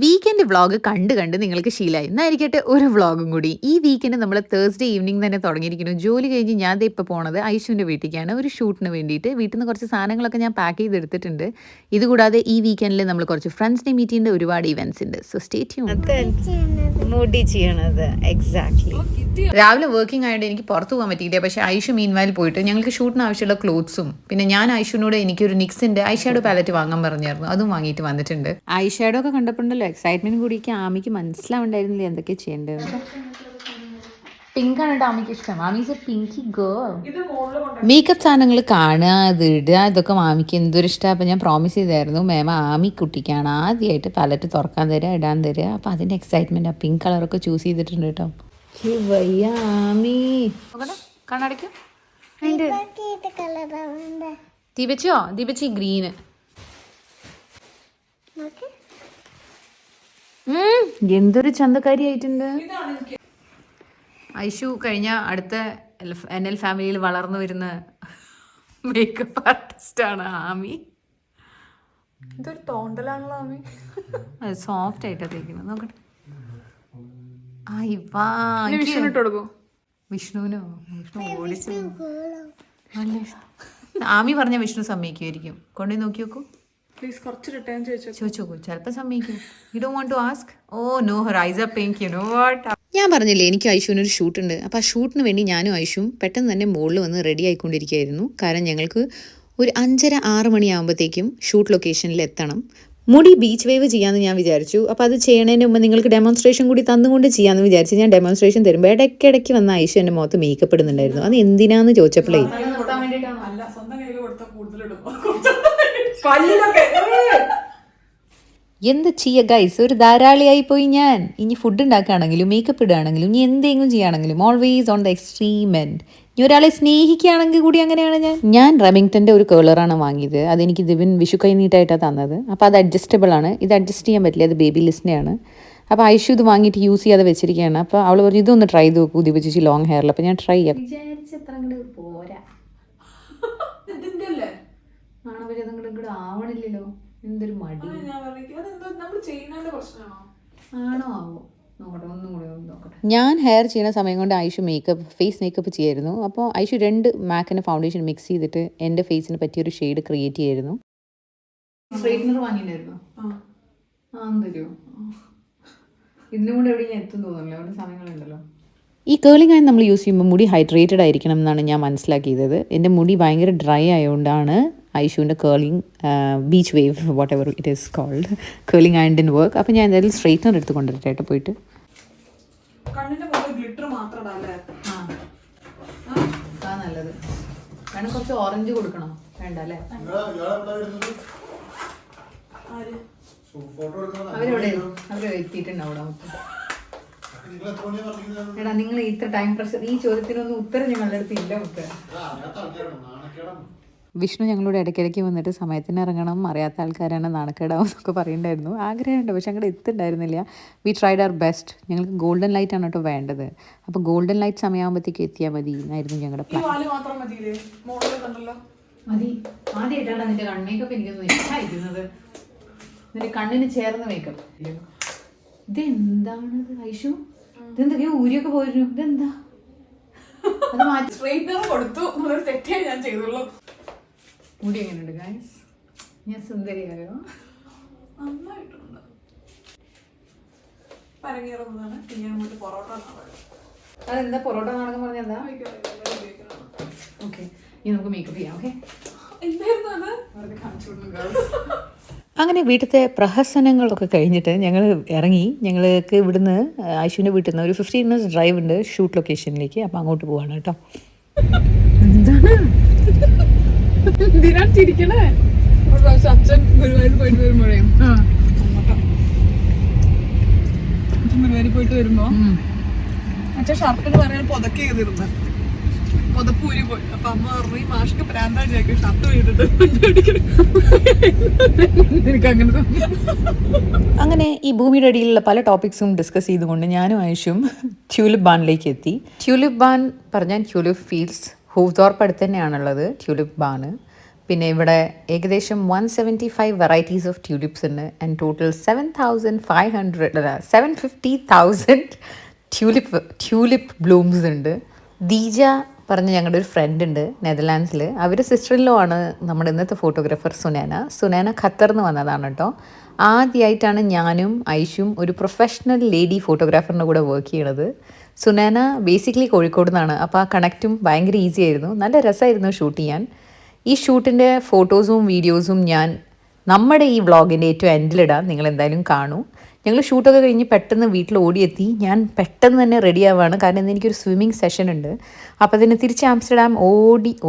Weekend vlog കണ്ട് നിങ്ങൾക്ക് ശീലമായി. എന്നായിരിക്കട്ടെ ഒരു വ്ളോഗും കൂടി. ഈ വീക്കെൻഡ് നമ്മൾ തേഴ്സ്ഡേ ഈവനിങ് തന്നെ തുടങ്ങിയിരിക്കുന്നു. ജോലി കഴിഞ്ഞ് ഞാൻ ദേ ഇപ്പോൾ പോണത് ഐശുവിൻ്റെ വീട്ടിലേക്കാണ് ഒരു ഷൂട്ടിന് വേണ്ടിയിട്ട്. വീട്ടിൽ നിന്ന് കുറച്ച് സാധനങ്ങളൊക്കെ ഞാൻ പാക്ക് ചെയ്തെടുത്തിട്ടുണ്ട്. ഇതുകൂടാതെ ഈ വീക്കെൻഡിൽ നമ്മൾ കുറച്ച് ഫ്രണ്ട്സിനെ മീറ്റ് ചെയ്യേണ്ട ഒരുപാട് ഇവൻറ്റ്സ് ഉണ്ട്. So stay tune. മുടി ചെയ്യണത് എക്സാക്ട്ലി. രാവിലെ വർക്കിംഗ് ആയതുകൊണ്ട് എനിക്ക് പുറത്ത് പോകാൻ പറ്റിയില്ല. പക്ഷേ ഐഷു മീൻവായിൽ പോയിട്ട് ഞങ്ങൾക്ക് ഷൂട്ടിന് ആവശ്യമുള്ള ക്ലോത്ത്സും പിന്നെ ഞാൻ ഐഷുവിനോട് എനിക്കൊരു നിക്സിൻ്റെ ഐഷാഡോ പാലറ്റ് വാങ്ങാൻ പറഞ്ഞായിരുന്നു. അതും വാങ്ങിയിട്ട് വന്നിട്ടുണ്ട്. ഐഷാഡോ ഒക്കെ കണ്ടപ്പോണ്ടല്ലോ എക്സൈറ്റ്മെന്റ് കൂടിക്ക് ആമിക്ക് മനസ്സിലാവുണ്ടായിരുന്നില്ല എന്തൊക്കെയാ ചെയ്യേണ്ടത്. പിങ്ക് ആണ് കേട്ടോ ആമിക്ക് ഇഷ്ടം. Ami's A Pinky girl. Makeup സാധനങ്ങൾ കാണുക, അത് ഇടുക, ഇതൊക്കെ മാമിക്ക് എന്തൊരു ഇഷ്ടമാണ്. അപ്പം ഞാൻ പ്രോമിസ് ചെയ്തായിരുന്നു മേമ ആമി കുട്ടിക്കാണ് ആദ്യമായിട്ട് പാലറ്റ് തുറക്കാൻ തരിക, ഇടാൻ തരിക. അപ്പം അതിൻ്റെ എക്സൈറ്റ്മെൻറ്റ് ആ പിങ്ക് കളറൊക്കെ ചൂസ് ചെയ്തിട്ടുണ്ട് കേട്ടോ. വയ്യ ആമി കണ്ണടയ്ക്കും. ദീപച്ചോ ദീപച്ചി ഗ്രീന്. എന്തൊരു ചന്തക്കാരി ആയിട്ടുണ്ട്. ഐഷു കഴിഞ്ഞ അടുത്ത NL ഫാമിലിയിൽ വളർന്നു വരുന്ന മേക്കപ്പ് ആർട്ടിസ്റ്റാണ് ആമി. ഇതൊരു തോണ്ടലാണല്ലോ ആമി. അത് സോഫ്റ്റ് ആയിട്ടാ തേക്കുന്നത്. നോക്കട്ടെ. വിഷ്ണുവിനോ? വിഷ്ണു ഓടിച്ചു. ആമി പറഞ്ഞ വിഷ്ണു സമ്മതിക്കുമായിരിക്കും. കൊണ്ടുപോയി നോക്കി നോക്കൂ. പ്ലീസ് കുറച്ച് റിട്ടേൺ ചോദിച്ചു നോക്കൂ, ചിലപ്പോൾ സമ്മതിക്കും. You don't want to ask? Oh no, her eyes are pink. You know what, ഞാൻ പറഞ്ഞില്ലേ എനിക്ക് ഐഷുവിനൊരു ഷൂട്ടുണ്ട്. അപ്പോൾ ആ ഷൂട്ടിന് വേണ്ടി ഞാനും ഐഷുവും പെട്ടെന്ന് തന്നെ മുകളിൽ വന്ന് റെഡി ആയിക്കൊണ്ടിരിക്കുകയായിരുന്നു. കാരണം ഞങ്ങൾക്ക് ഒരു 5:30-6 മണിയാകുമ്പോഴത്തേക്കും ഷൂട്ട് ലൊക്കേഷനിൽ എത്തണം. മുടി ബീച്ച് വേവ് ചെയ്യാമെന്ന് ഞാൻ വിചാരിച്ചു. അപ്പോൾ അത് ചെയ്യണതിന് മുമ്പ് നിങ്ങൾക്ക് ഡെമോൺസ്ട്രേഷൻ കൂടി തന്നുകൊണ്ട് ചെയ്യാമെന്ന് വിചാരിച്ചു. ഞാൻ ഡെമോൺസ്ട്രേഷൻ തരുമ്പോൾ ഇടയ്ക്കിടയ്ക്ക് വന്ന ഐഷു എൻ്റെ മുഖത്ത് മേക്കപ്പ് ഇടുന്നുണ്ടായിരുന്നു. അത് എന്തിനാന്ന് ചോദിച്ചപ്പോഴേ എന്ത് ചെയ്യുക ഗൈസ്, ഒരു ധാരാളിയായി പോയി ഞാൻ. ഇനി ഫുഡ് ഉണ്ടാക്കുകയാണെങ്കിലും മേക്കപ്പ് ഇടുകയാണെങ്കിലും ഇനി എന്തെങ്കിലും ചെയ്യുകയാണെങ്കിലും always on the extreme end. ഇനി ഒരാളെ സ്നേഹിക്കുകയാണെങ്കിൽ കൂടി അങ്ങനെയാണ് ഞാൻ റെമിങ്ടൻ്റെ ഒരു കേളറാണ് വാങ്ങിയത്. അതെനിക്ക് ദിവൻ വിഷു കൈ നീട്ടായിട്ടാണ് തന്നത്. അപ്പോൾ അത് അഡ്ജസ്റ്റബിൾ ആണ്. ഇത് അഡ്ജസ്റ്റ് ചെയ്യാൻ പറ്റില്ല, അത് ബേബി ലിസ്റ്റിനെയാണ്. അപ്പോൾ ഐഷു ഇത് വാങ്ങിയിട്ട് യൂസ് ചെയ്യാതെ വെച്ചിരിക്കുകയാണ്. അപ്പോൾ അവൾ പറഞ്ഞു ഇതൊന്ന് ട്രൈ ചെയ്ത് നോക്കൂ ദീപ ചേച്ചി ലോങ് ഹെയറിൽ. അപ്പോൾ ഞാൻ ട്രൈ ചെയ്യാം വിചാരിച്ചത്ര അങ്ങോട്ട് പോരാ. ആവണില്ലല്ലോ, എന്തൊരു മടി ആണോ ആവോ. നോക്കട്ടെ, ഒന്നും കൂടെ നോക്കട്ടെ. ഞാൻ ഹെയർ ചെയ്യുന്ന സമയം കൊണ്ട് ഐഷു ഫേസ് മേക്കപ്പ് ചെയ്യായിരുന്നു. അപ്പോൾ ഐഷു 2 മാക്കിൻ്റെ ഫൗണ്ടേഷൻ മിക്സ് ചെയ്തിട്ട് എൻ്റെ ഫേസിന് പറ്റിയൊരു ഷെയ്ഡ് ക്രിയേറ്റ് ചെയ്യായിരുന്നു. സ്ട്രൈറ്റ്നർ വാങ്ങിയിട്ടുണ്ടായിരുന്നു. തരുമോ? ഇതിനും കൂടെ എവിടെ ഞാൻ എത്തും തോന്നുന്നില്ല, അവിടെ സമയങ്ങളുണ്ടല്ലോ. ഈ കേളിംഗ് ആയി നമ്മൾ യൂസ് ചെയ്യുമ്പോൾ മുടി ഹൈഡ്രേറ്റഡ് ആയിരിക്കണം എന്നാണ് ഞാൻ മനസ്സിലാക്കിയത്. എൻ്റെ മുടി ഭയങ്കര ഡ്രൈ ആയതുകൊണ്ടാണ് ഐഷുവിൻ്റെ curling beach wave whatever it is cold curling and in work. അപ്പോൾ ഞാൻ എന്തായാലും സ്ട്രൈറ്റ്നർ എടുത്ത് കൊണ്ടുവരട്ടെ പോയിട്ട്. നല്ലത് വേണം. കുറച്ച് ഓറഞ്ച് കൊടുക്കണം, വേണ്ട അല്ലേ? അവരെവിടെ എത്തിയിട്ടുണ്ടാവും. എടാ നിങ്ങൾ ഇത്ര ടൈം പ്രഷർ, ഈ ചോദ്യത്തിനൊന്നും ഉത്തരം ഞങ്ങളുടെ അടുത്ത് ഇല്ല. വിഷ്ണു ഞങ്ങളോട് ഇടയ്ക്കിടയ്ക്ക് വന്നിട്ട് സമയത്തിന് ഇറങ്ങണം, അറിയാത്ത ആൾക്കാരാണ് നാണക്കേടാവും എന്നൊക്കെ പറയുന്നുണ്ടായിരുന്നു. ആഗ്രഹമുണ്ട്, പക്ഷെ അങ്ങോട്ട് എത്തുണ്ടായിരുന്നില്ല. We tried our best. ഞങ്ങൾക്ക് ഗോൾഡൻ ലൈറ്റ് ആണ് കേട്ടോ വേണ്ടത്. അപ്പോൾ ഗോൾഡൻ ലൈറ്റ് സമയമാകുമ്പോഴത്തേക്ക് എത്തിയാൽ മതി എന്നായിരുന്നു ഞങ്ങളുടെ പ്ലാൻ. മതി. ആദ്യമായിട്ടാണ് നിന്റെ കണ്ണേക്കപ്പ് എനിക്കൊന്നും ഇഷ്ടമായിരിക്കുന്നത്. നിന്റെ കണ്ണിന് ചേർന്ന് മേക്കപ്പ്. ഇതെന്താണത് ഐഷു? ഇതെന്തൊക്കെയോ ഊരിയൊക്കെ പോയിരുന്നു. ഇതെന്താ? അത് മാറ്റി സ്ട്രൈറ്റ്നർ കൊടുത്തു. തെറ്റേ ഞാൻ ചെയ്തുള്ളൂ. മുടി എങ്ങനെയുണ്ട് ഗൈസ്? ഞാൻ സുന്ദരിയായോ? നന്നായിട്ടുണ്ട്. പരങ്ങേറുന്നതാണ്. പിന്നെ അങ്ങോട്ട് പൊറോട്ട. അതെന്താ പൊറോട്ട നാടകം പറഞ്ഞെന്താ? ഓക്കെ, ഇനി നമുക്ക് മേക്കപ്പ് ചെയ്യാം. ഓക്കെ, എന്തായിരുന്നു അത്? അവർക്ക് കാണിച്ചു കൊടുക്കുന്നു. അങ്ങനെ വീട്ടിലത്തെ പ്രഹസനങ്ങളൊക്കെ കഴിഞ്ഞിട്ട് ഞങ്ങൾ ഇറങ്ങി. ഞങ്ങൾക്ക് ഇവിടുന്ന് ഐഷുവിൻ്റെ വീട്ടിൽ നിന്ന് ഒരു 15 minutes ഡ്രൈവ് ഉണ്ട് ഷൂട്ട് ലൊക്കേഷനിലേക്ക്. അപ്പോൾ അങ്ങോട്ട് പോവാണ് കേട്ടോ. എന്താണ് ചിരിക്കണേ? അച്ഛൻ ഗുരുവായൂർ പോയിട്ട് വരുമ്പോഴേ ഗുരുവായൂർ പോയിട്ട് വരുമ്പോ അച്ഛൻ ഷർട്ടിന് പറയാൻ പുതക്കെ ചെയ്തിരുന്നു. പുതപ്പൂരി പോയി. അപ്പൊ അമ്മ പറഞ്ഞു ഈ മാഷ്ക്ക് പ്രാന്താടിയാക്കി ഷർട്ട് വീട്ടിട്ട്. അങ്ങനെ ഈ ഭൂമിയുടെ അടിയിലുള്ള പല ടോപ്പിക്സും ഡിസ്കസ് ചെയ്തുകൊണ്ട് ഞാനും ഐഷും ട്യൂലിപ്പ് ബാനിലേക്ക് എത്തി. ട്യൂലിപ്പ് ബാൻ പറഞ്ഞാൽ ട്യൂലിപ്പ് ഫീൽഡ്സ് ഹൂവ്തോർപ്പ് അടുത്ത് തന്നെയാണുള്ളത് ട്യൂലിപ്പ് ബാന്. പിന്നെ ഇവിടെ ഏകദേശം 175 വെറൈറ്റീസ് ഓഫ് ട്യൂലിപ്സ് ഉണ്ട് ആൻഡ് ടോട്ടൽ 750,000 ട്യൂലിപ്പ് ബ്ലൂംസ് ഉണ്ട്. ദീജ പറഞ്ഞ ഞങ്ങളുടെ ഒരു ഫ്രണ്ട് ഉണ്ട് നെതർലാൻഡ്സിൽ. അവർ സിസ്റ്റർ-ഇൻ-ലോ ആണ് നമ്മുടെ ഇന്നത്തെ ഫോട്ടോഗ്രാഫർ സുനേന ഖത്തറിൽ നിന്ന് വന്നതാണ് കേട്ടോ. ആദ്യമായിട്ടാണ് ഞാനും ഐഷും ഒരു പ്രൊഫഷണൽ ലേഡി ഫോട്ടോഗ്രാഫറിൻ്റെ കൂടെ വർക്ക് ചെയ്യണത്. സുനേന ബേസിക്കലി കോഴിക്കോട് നിന്നാണ്. അപ്പോൾ ആ കണക്റ്റും ഭയങ്കര ഈസി ആയിരുന്നു. നല്ല രസമായിരുന്നു ഷൂട്ട് ചെയ്യാൻ. ഈ ഷൂട്ടിൻ്റെ ഫോട്ടോസും വീഡിയോസും ഞാൻ നമ്മുടെ ഈ വ്ളോഗിൻ്റെ ഏറ്റവും എൻഡിലിടാം. നിങ്ങൾ എന്തായാലും കാണൂ. ഞങ്ങൾ ഷൂട്ടൊക്കെ കഴിഞ്ഞ് പെട്ടെന്ന് വീട്ടിൽ ഓടിയെത്തി. ഞാൻ പെട്ടെന്ന് തന്നെ റെഡി ആവുകയാണ്, കാരണം ഇന്ന് എനിക്കൊരു സ്വിമ്മിങ് സെഷൻ ഉണ്ട്. അപ്പോൾ അതിന് തിരിച്ച് ആംസ്റ്റർഡാം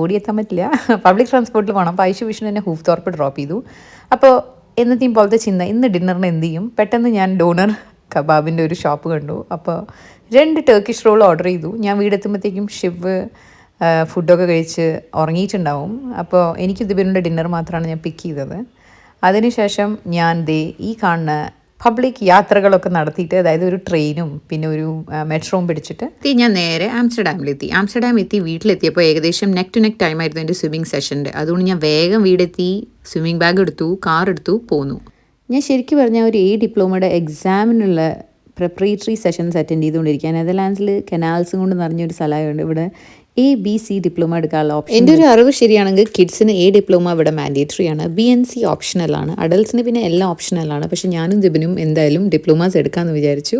ഓടിയെത്താൻ പറ്റില്ല, പബ്ലിക് ട്രാൻസ്പോർട്ടിൽ പോകണം. അപ്പോൾ ഐഷു വിഷ്ണു എന്നെ ഹൂഫ്തോർപ്പ് ഡ്രോപ്പ് ചെയ്തു. അപ്പോൾ എന്നത്തെയും പോലത്തെ ചിന്ത, ഇന്ന് ഡിന്നറിന് എന്ത് ചെയ്യും? പെട്ടെന്ന് ഞാൻ ഡോണർ കബാബിൻ്റെ ഒരു ഷോപ്പ് കണ്ടു. അപ്പോൾ 2 ടർക്കിഷ് റോൾ ഓർഡർ ചെയ്തു. ഞാൻ വീടെത്തുമ്പോഴത്തേക്കും ഷിവ് ഫുഡൊക്കെ കഴിച്ച് ഉറങ്ങിയിട്ടുണ്ടാവും. അപ്പോൾ എനിക്ക് ദിബിനുടെ ഡിന്നർ മാത്രമാണ് ഞാൻ പിക്ക് ചെയ്തത്. അതിനുശേഷം ഞാൻ ഈ കാണുന്ന പബ്ലിക് യാത്രകളൊക്കെ നടത്തിയിട്ട്, അതായത് ഒരു ട്രെയിനും പിന്നെ ഒരു മെട്രോവും പിടിച്ചിട്ട് ഞാൻ നേരെ ആംസ്റ്റർഡാമിലെത്തി. ആംസ്റ്റർഡാം വീട്ടിലെത്തിയപ്പോൾ ഏകദേശം നെക്ക് ടു നെക്ക് ടൈം ആയിരുന്നു എൻ്റെ സ്വിമ്മിങ് സെഷൻ്റെ. അതുകൊണ്ട് ഞാൻ വേഗം വീടെത്തി, സ്വിമ്മിങ് ബാഗ് എടുത്തു, കാർ എടുത്തു, പോന്നു. ഞാൻ ശരിക്കും പറഞ്ഞാൽ ഒരു ഡിപ്ലോമയുടെ എക്സാമിനുള്ള പ്രിപ്പറേറ്ററി സെഷൻസ് അറ്റൻഡ് ചെയ്തുകൊണ്ടിരിക്കുക. നെതർലാൻഡ്സിൽ കനാൽസും കൊണ്ട് നിറഞ്ഞൊരു സ്ഥലമായതുകൊണ്ട് ഇവിടെ ABC ഡിപ്ലോമ എടുക്കാനുള്ള ഓപ്ഷൻ. എൻ്റെ ഒരു അറിവ് ശരിയാണെങ്കിൽ കിഡ്സിന് ഡിപ്ലോമ ഇവിടെ മാൻഡേറ്ററി ആണ്, BNC ഓപ്ഷണലാണ്, അഡൾട്ട്സിന് പിന്നെ എല്ലാം ഓപ്ഷണലാണ്. പക്ഷേ ഞാനും ദിബിനും എന്തായാലും ഡിപ്ലോമാസ് എടുക്കാമെന്ന് വിചാരിച്ചു.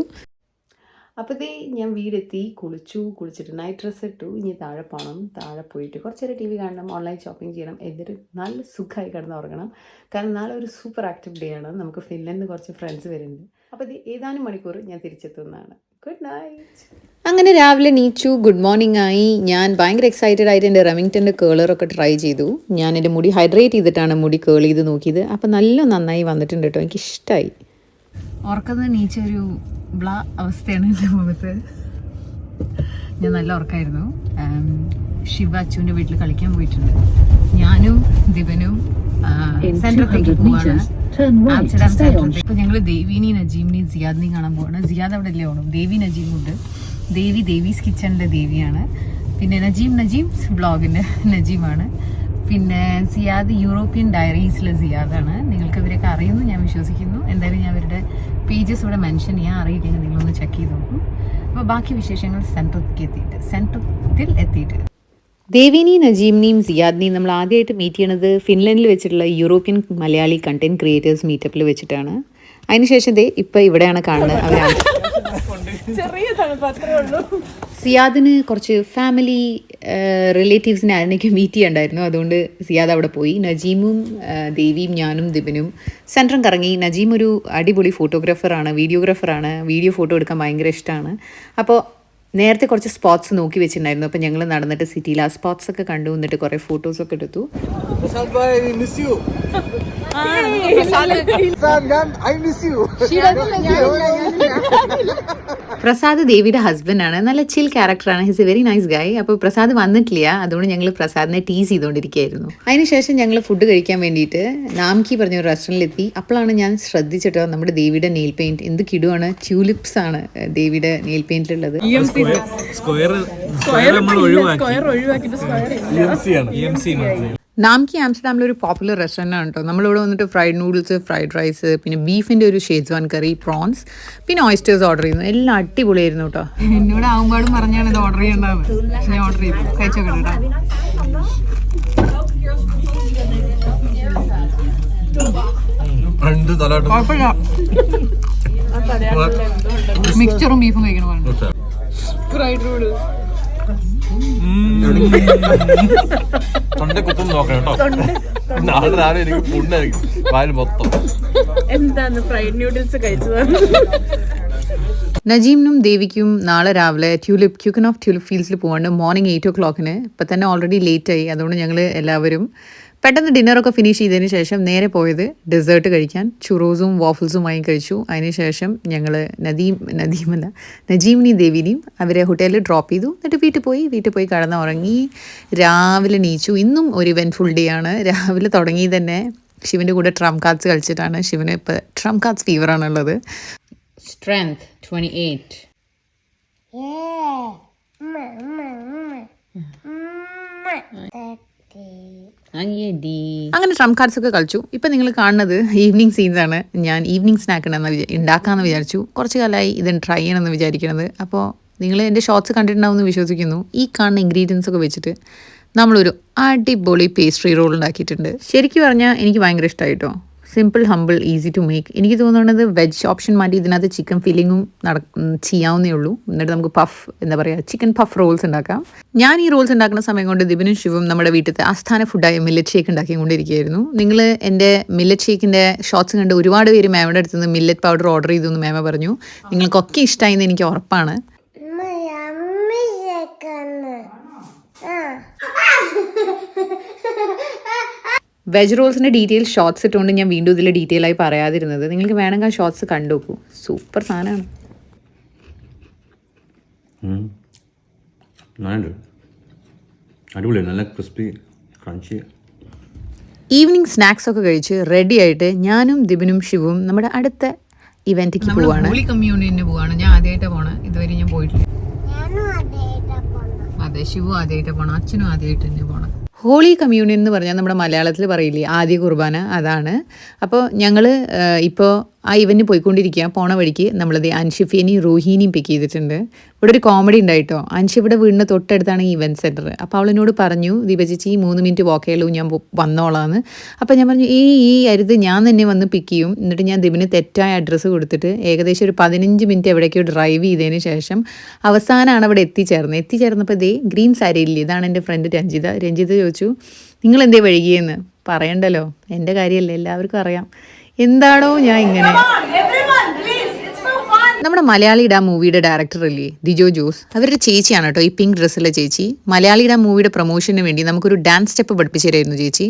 അപ്പോഴത്തേ ഞാൻ വീടെത്തി, കുളിച്ചിട്ട് നൈറ്റ് ഡ്രസ്സ് ഇട്ടു. ഇനി താഴെ പോകണം. താഴെ പോയിട്ട് കുറച്ച് നേരം TV കാണണം, ഓൺലൈൻ ഷോപ്പിംഗ് ചെയ്യണം, എന്നിട്ട് നല്ല സുഖമായി കിടന്ന് ഉറങ്ങണം. കാരണം നാളെ ഒരു സൂപ്പർ ആക്റ്റീവ് ഡേ ആണ്. നമുക്ക് ഫിൻലൻഡിൽ കുറച്ച് ഫ്രണ്ട്സ് വരുന്നുണ്ട്. അപ്പോൾ ഏതാനും മണിക്കൂർ ഞാൻ തിരിച്ചെത്തുന്നതാണ്. Good night. അങ്ങനെ രാവിലെ നീച്ചു, ഗുഡ് മോർണിംഗ് ആയി. ഞാൻ ഭയങ്കര എക്സൈറ്റഡ് ആയിട്ട് എൻ്റെ റെമിങ്ടൻ്റെ കേളറൊക്കെ ട്രൈ ചെയ്തു. ഞാൻ എൻ്റെ മുടി ഹൈഡ്രേറ്റ് ചെയ്തിട്ടാണ് മുടി കേൾ ചെയ്ത് നോക്കിയത്. അപ്പോൾ നന്നായി വന്നിട്ടുണ്ട് കേട്ടോ, എനിക്കിഷ്ടമായി. ഉറക്കുന്നത് നീച്ചൊരു ബ്ലാ അവസ്ഥയാണ് എൻ്റെ മുഖത്ത്. ഞാൻ നല്ല ഉറക്കമായിരുന്നു. ശിവ അച്ചുവിൻ്റെ വീട്ടിൽ കളിക്കാൻ പോയിട്ടുണ്ട്. ഞാനും ദിബനും സെൻട്രത്തേക്ക് പോവാണ്, ആംസ്റ്റർഡാം സെൻട്രൽ. ഇപ്പൊ ഞങ്ങള് ദേവീനെയും നജീമിനെയും സിയാദിനെയും കാണാൻ പോവാണ്. സിയാദ് അവിടെ അല്ലേ ഓണം. ദേവി നജീമുണ്ട്. ദേവീസ് കിച്ചണിന്റെ ദേവിയാണ്. പിന്നെ നജീംസ് വ്ളോഗിന്റെ നജീമാണ്. പിന്നെ സിയാദ് യൂറോപ്യൻ ഡയറീസിലെ സിയാദാണ്. നിങ്ങൾക്ക് ഇവരൊക്കെ അറിയുന്നു ഞാൻ വിശ്വസിക്കുന്നു. എന്തായാലും ഞാൻ അവരുടെ പേജസ് ഇവിടെ മെൻഷൻ ചെയ്യാൻ, അറിയില്ലെങ്കിൽ നിങ്ങളൊന്ന് ചെക്ക് ചെയ്ത് നോക്കും. അപ്പോൾ ബാക്കി വിശേഷങ്ങൾ സെൻട്രത്തിൽ എത്തിയിട്ട് ദേവിനെയും നജീമിനെയും സിയാദിനെയും നമ്മൾ ആദ്യമായിട്ട് മീറ്റ് ചെയ്യണത് ഫിൻലൻഡിൽ വെച്ചിട്ടുള്ള യൂറോപ്യൻ മലയാളി കണ്ടന്റ് ക്രിയേറ്റേഴ്സ് മീറ്റപ്പിൽ വെച്ചിട്ടാണ്. അതിനുശേഷം ഇപ്പം ഇവിടെയാണ് കാണുന്നത്. അവരാണ് സിയാദിന് കുറച്ച് ഫാമിലി റിലേറ്റീവ്സിനെ അതിനൊക്കെ മീറ്റ് ചെയ്യണ്ടായിരുന്നു. അതുകൊണ്ട് സിയാദ് അവിടെ പോയി. നജീമും ദേവിയും ഞാനും ദിബിനും സെൻട്രം കറങ്ങി. നജീം ഒരു അടിപൊളി ഫോട്ടോഗ്രാഫറാണ്, വീഡിയോഗ്രാഫറാണ്. വീഡിയോ ഫോട്ടോ എടുക്കാൻ ഭയങ്കര ഇഷ്ടമാണ്. അപ്പോൾ നേരത്തെ കുറച്ച് സ്പോട്ട്സ് നോക്കി വെച്ചിട്ടുണ്ടായിരുന്നു. അപ്പോൾ ഞങ്ങൾ നടന്നിട്ട് സിറ്റിയിൽ ആ സ്പോട്ട്സ് ഒക്കെ കണ്ടു, എന്നിട്ട് കുറേ ഫോട്ടോസൊക്കെ എടുത്തു. പ്രസാദ് ദേവിയുടെ ഹസ്ബൻഡാണ്. നല്ല ചിൽ ക്യാരക്ടറാണ്. ഹിസ് എ വെരി നൈസ് ഗായ്. അപ്പോൾ പ്രസാദ് വന്നിട്ടില്ല, അതുകൊണ്ട് ഞങ്ങൾ പ്രസാദിനെ ടീസ് ചെയ്തുകൊണ്ടിരിക്കുകയായിരുന്നു. അതിനുശേഷം ഞങ്ങൾ ഫുഡ് കഴിക്കാൻ വേണ്ടിയിട്ട് നാംകി പറഞ്ഞ ഒരു റെസ്റ്റോറൻറ്റിലെത്തി. അപ്പോഴാണ് ഞാൻ ശ്രദ്ധിച്ചിട്ടോ നമ്മുടെ ദേവിയുടെ നെയിൽ പെയിൻറ്റ് എന്ത് കിടുവാണ്. ട്യൂലിപ്സ് ആണ് ദേവിയുടെ നെയിൽ പെയിൻറ്റിലുള്ളത്. നാംകി ആംസ്റ്റർഡാമിലെ ഒരു പോപ്പുലർ റെസ്റ്റോറൻ്റ് ആണ് കേട്ടോ. നമ്മളിവിടെ വന്നിട്ട് ഫ്രൈഡ് നൂഡിൽസ്, ഫ്രൈഡ് റൈസ്, പിന്നെ ബീഫിൻ്റെ ഒരു ഷേസ്വാൻ കറി, പ്രോൺസ്, പിന്നെ ഓയിസ്റ്റേഴ്സ് ഓർഡർ ചെയ്യുന്നു. എല്ലാം അടിപൊളിയായിരുന്നു കേട്ടോ. എന്നോട് ആവുമ്പാടും പറഞ്ഞാണ് ഇത് ഓർഡർ ചെയ്യേണ്ടത്. ഞാൻ ഓർഡർ ചെയ്തു, കഴിച്ചോക്കെ കേട്ടോ. മിക്സ്ചറും ബീഫും കഴിക്കണം. ഫ്രൈഡ് നൂഡിൽസ് തൊണ്ട കുത്തും നോക്കണം കേട്ടോ. നാളെ രാവിലെ എനിക്ക് ഫുഡായിരിക്കും വായിൽ മൊത്തം. എന്താണ് ഫ്രൈഡ് നൂഡിൽസ് കഴിച്ചത്? നജീമിനും ദേവിക്കും നാളെ രാവിലെ ക്യൂക്കൻ ഓഫ് ട്യൂലിപ്പ് ഫീൽഡ്സിൽ പോകാണ്ട് മോർണിംഗ് 8 o'clock. ഇപ്പം തന്നെ ഓൾറെഡി ലേറ്റായി. അതുകൊണ്ട് ഞങ്ങൾ എല്ലാവരും പെട്ടെന്ന് ഡിന്നറൊക്കെ ഫിനിഷ് ചെയ്തതിന് ശേഷം നേരെ പോയത് ഡെസേർട്ട് കഴിക്കാൻ. ചുറോസും വാഫിൾസും വാങ്ങി കഴിച്ചു. അതിനുശേഷം ഞങ്ങൾ നജീമിനെയും ദേവിനെയും അവരെ ഹോട്ടലിൽ ഡ്രോപ്പ് ചെയ്തു. എന്നിട്ട് വീട്ടിൽ പോയി കിടന്നുറങ്ങി. രാവിലെ നീച്ചു. ഇന്നും ഒരു ഇവൻറ്റ്ഫുൾ ഡേ ആണ്. രാവിലെ തുടങ്ങി തന്നെ ശിവൻ്റെ കൂടെ ട്രം കാർഡ്സ് കളിച്ചിട്ടാണ്. ശിവന് ഇപ്പോൾ ട്രം കാർഡ്സ് ഫീവറാണുള്ളത്. Strength 28. അങ്ങനെ ട്രംപ് കാർഡ്സ് ഒക്കെ കളിച്ചു. ഇപ്പം നിങ്ങൾ കാണുന്നത് ഈവനിങ് സീൻസ് ആണ്. ഞാൻ ഈവനിങ് സ്നാക്ക് ഉണ്ടാക്കാമെന്ന് വിചാരിച്ചു. കുറച്ച് കാലമായി ഇത് ട്രൈ ചെയ്യണമെന്ന് വിചാരിക്കണത്. അപ്പോൾ നിങ്ങൾ എൻ്റെ ഷോർട്സ് കണ്ടിട്ടുണ്ടാവുമെന്ന് വിശ്വസിക്കുന്നു. ഈ കാണുന്ന ഇൻഗ്രീഡിയൻസ് ഒക്കെ വെച്ചിട്ട് നമ്മളൊരു അടിപൊളി പേസ്ട്രി റോൾ ഉണ്ടാക്കിയിട്ടുണ്ട്. ശരിക്കും പറഞ്ഞാൽ എനിക്ക് ഭയങ്കര ഇഷ്ടമായിട്ടോ. Simple, humble, easy to make. എനിക്ക് തോന്നുന്നത് വെജ് ഓപ്ഷൻ മാറ്റി ഇതിനകത്ത് ചിക്കൻ ഫില്ലിങ്ങും ചെയ്യാവുന്നേ ഉള്ളൂ. എന്നിട്ട് നമുക്ക് ചിക്കൻ പഫ് റോൾസ് ഉണ്ടാക്കാം. ഞാൻ ഈ റോൾസ് ഉണ്ടാക്കുന്ന സമയം കൊണ്ട് ദിബിനും ശിവും നമ്മുടെ വീട്ടിലത്തെ ആസ്ഥാന ഫുഡായ മില്ലറ്റ് ഷേക്ക് ഉണ്ടാക്കിക്കൊണ്ടിരിക്കുകയായിരുന്നു. നിങ്ങൾ എൻ്റെ മില്ലറ്റ് ഷേക്കിൻ്റെ ഷോർട്സ് കണ്ട് ഒരുപാട് പേര് മാമയുടെ അടുത്ത് നിന്ന് മില്ലറ്റ് പൗഡർ ഓർഡർ ചെയ്തു എന്ന് മാമ പറഞ്ഞു. നിങ്ങൾക്കൊക്കെ ഇഷ്ടമായി എന്ന് എനിക്ക് ഉറപ്പാണ്. വെജ് റോൾസിൻ്റെ ഡീറ്റെയിൽ ഷോർട്സ് ഇട്ടുകൊണ്ട് ഞാൻ വീണ്ടും ഇതിൽ ഡീറ്റെയിൽ ആയി പറയാതിരുന്നത്. നിങ്ങൾക്ക് വേണമെങ്കിൽ ആ ഷോർട്സ് കണ്ടു നോക്കൂ. സൂപ്പർ സാധനമാണ്. അടിപൊളി, നല്ല ക്രിസ്പി ക്രഞ്ചി. ഈവനിങ് സ്നാക്സ് ഒക്കെ കഴിച്ച് റെഡി ആയിട്ട് ഞാനും ദിബിനും ശിവും നമ്മുടെ അടുത്ത ഇവന്റിക്ക് പോവാണ്. ഹോളി കമ്മ്യൂണിയന് പോവാണ്. ഞാൻ ആദ്യമായിട്ടാണ് പോണേ. ഇതുവരെ ഞാൻ പോയിട്ടില്ല. അതെ, ശിവു ആദ്യമായിട്ടാണ് പോണം. അച്ഛനും ആദ്യമായിട്ട് തന്നെ പോണം. ഹോളി കമ്മ്യൂണിയൻ എന്ന് പറഞ്ഞാൽ നമ്മുടെ മലയാളത്തിൽ പറയില്ലേ ആദ്യ കുർബാന, അതാണ്. അപ്പോൾ ഞങ്ങൾ ഇപ്പോൾ ആ ഇവന്റ് പോയിക്കൊണ്ടിരിക്കുക. പോണ വഴിക്ക് നമ്മളത് അൻഷിഫേനെയും റൂഹീനെയും പിക്ക് ചെയ്തിട്ടുണ്ട്. ഇവിടെ ഒരു കോമഡി ഉണ്ടായിട്ടോ. അൻഷി ഇവിടെ വീടിന് തൊട്ടടുത്താണ് ഈ ഇവന്റ് സെൻറ്റർ. അപ്പോൾ അവളെന്നോട് പറഞ്ഞു, ദീപ ചേച്ചി 3 മിനിറ്റ് വാക്കേയുള്ളൂ, ഞാൻ വന്നോളാന്ന്. അപ്പോൾ ഞാൻ പറഞ്ഞു ഈ അരുത്, ഞാൻ തന്നെ വന്ന് പിക്ക് ചെയ്യും. എന്നിട്ട് ഞാൻ ദിബിന് തെറ്റായ അഡ്രസ്സ് കൊടുത്തിട്ട് ഏകദേശം ഒരു 15 മിനിറ്റ് എവിടേക്കോ ഡ്രൈവ് ചെയ്തതിന് ശേഷം അവസാനമാണ് അവിടെ എത്തിച്ചേർന്നപ്പോൾ ഗ്രീൻ സാരി ഇല്ലേ, ഇതാണ് എൻ്റെ ഫ്രണ്ട് രഞ്ജിത ചോദിച്ചു, നിങ്ങൾ എന്തേ വൈകിയെന്ന്. പറയണ്ടല്ലോ, എൻ്റെ കാര്യമല്ലേ, എല്ലാവർക്കും അറിയാം. എന്താണോ ഞാൻ ഇങ്ങനെ. നമ്മുടെ മലയാളിയുടെ ആ മൂവിയുടെ ഡയറക്ടർ അല്ലേ ദിജോ ജോസ്, അവരുടെ ചേച്ചിയാണ് കേട്ടോ ഈ പിങ്ക് ഡ്രസ്സിലെ ചേച്ചി. മലയാളിയുടെ ആ മൂവിയുടെ പ്രൊമോഷന് വേണ്ടി നമുക്കൊരു ഡാൻസ് സ്റ്റെപ്പ് പഠിപ്പിച്ചു തരായിരുന്നു ചേച്ചി.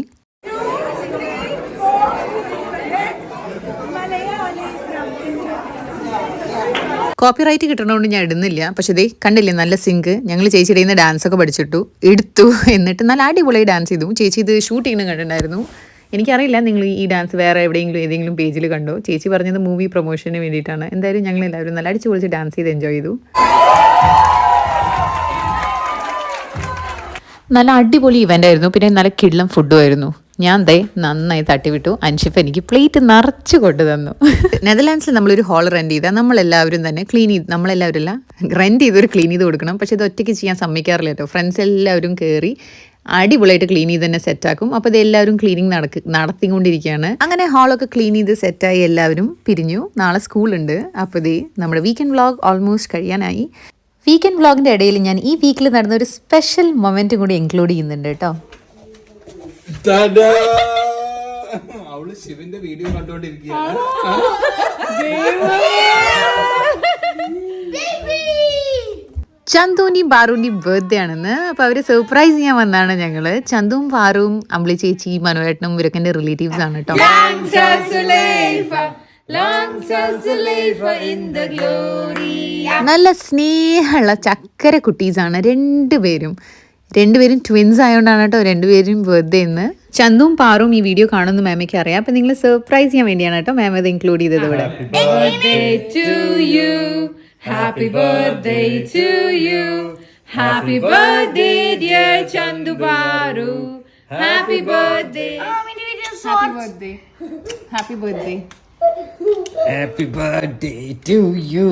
കോപ്പിറൈറ്റ് കിട്ടണോണ്ട് ഞാൻ ഇടുന്നില്ല. പക്ഷെ ഇതേ കണ്ടില്ലേ, നല്ല സിങ്ക്. ഞങ്ങൾ ചേച്ചിയുടെ നിന്ന് ഡാൻസൊക്കെ എടുത്തു. എന്നിട്ട് നല്ല അടിപൊളിയായി ഡാൻസ് ചെയ്തു. ചേച്ചി ഇത് ഷൂട്ട് ചെയ്യുന്നത് കണ്ടിട്ടുണ്ടായിരുന്നു. എനിക്കറിയില്ല നിങ്ങൾ ഈ ഡാൻസ് വേറെ ഏതെങ്കിലും പേജിൽ കണ്ടോ. ചേച്ചി പറഞ്ഞത് മൂവി പ്രൊമോഷന് വേണ്ടിയിട്ടാണ്. എന്തായാലും ഞങ്ങൾ എല്ലാവരും നല്ല അടിച്ചു പൊളിച്ച് ഡാൻസ് ചെയ്ത് എൻജോയ് ചെയ്തു. നല്ല അടിപൊളി ഇവൻ്റ് ആയിരുന്നു. പിന്നെ നല്ല കിടിലം ഫുഡും ആയിരുന്നു. ഞാൻ നന്നായി തട്ടിവിട്ടു. അൻഷിഫ് എനിക്ക് പ്ലേറ്റ് നിറച്ച് കൊണ്ടു തന്നു. നെതർലാൻഡ്സിൽ നമ്മളൊരു ഹോൾ റെൻറ്റ് ചെയ്താൽ നമ്മളെല്ലാവരും തന്നെ നമ്മളെല്ലാവരും റെൻറ്റ് ചെയ്തൊരു ക്ലീൻ ചെയ്ത് കൊടുക്കണം. പക്ഷെ ഇത് ഒറ്റയ്ക്ക് ചെയ്യാൻ സമ്മതിക്കാറില്ല കേട്ടോ. ഫ്രണ്ട്സ് എല്ലാവരും കയറി അടിപൊളിയായിട്ട് ക്ലീൻ ചെയ്ത് തന്നെ സെറ്റാക്കും. അപ്പോൾ ഇത് എല്ലാവരും ക്ലീനിങ് നടത്തിക്കൊണ്ടിരിക്കുകയാണ്. അങ്ങനെ ഹാളൊക്കെ ക്ലീൻ ചെയ്ത് സെറ്റായി എല്ലാവരും പിരിഞ്ഞു. നാളെ സ്കൂളുണ്ട്. അപ്പോൾ ഇതേ നമ്മുടെ വീക്കെൻഡ് വ്ളോഗ് ഓൾമോസ്റ്റ് കഴിയാനായി. വീക്കെൻഡ് വ്ളോഗിൻ്റെ ഇടയിൽ ഞാൻ ഈ വീക്കിൽ നടന്ന ഒരു സ്പെഷ്യൽ മൊമെൻറ്റും കൂടി ഇൻക്ലൂഡ് ചെയ്യുന്നുണ്ട് കേട്ടോ. അവള് ശിവന്റെ വീഡിയോ കണ്ടോണ്ടിരിക്കുകയാണ്. ചന്തുവിൻ്റെയും പാറുവിൻ്റെയും ബർത്ത്ഡേ ആണെന്ന്. അപ്പോൾ അവരെ സർപ്രൈസ് ചെയ്യാൻ വന്നതാണ് ഞങ്ങൾ. ചന്തുവും പാറുവും അമ്പിളി ചേച്ചി മനോരേട്ടനും ഇവരൊക്കെ എൻ്റെ റിലേറ്റീവ്സ് ആണ് കേട്ടോ. നല്ല സ്നേഹമുള്ള ചക്കര കുട്ടീസാണ് രണ്ടുപേരും ട്വിൻസ് ആയതുകൊണ്ടാണ് കേട്ടോ രണ്ടുപേരും ബർത്ത്ഡേ ഇന്ന്. ചന്തുവും പാറും ഈ വീഡിയോ കാണുന്നു മാമയ്ക്ക് അറിയാം. അപ്പം നിങ്ങൾ സർപ്രൈസ് ചെയ്യാൻ വേണ്ടിയാണ് കേട്ടോ മാം അത് ഇൻക്ലൂഡ് ചെയ്തത് ഇവിടെ. Happy birthday to you. Happy birthday dear Chandu Baru. Happy birthday. Happy birthday. Happy birthday. Happy birthday to you.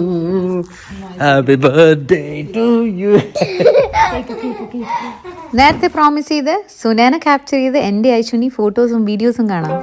Happy birthday to you. നേരത്തെ പ്രോമിസ് ചെയ്ത് സുനേന ക്യാപ്ചർ ചെയ്ത് എൻ്റെ ഐശ്വനി ഫോട്ടോസും വീഡിയോസും കാണാം.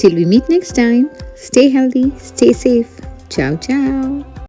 Till we meet next time, stay healthy, stay safe. Ciao, ciao.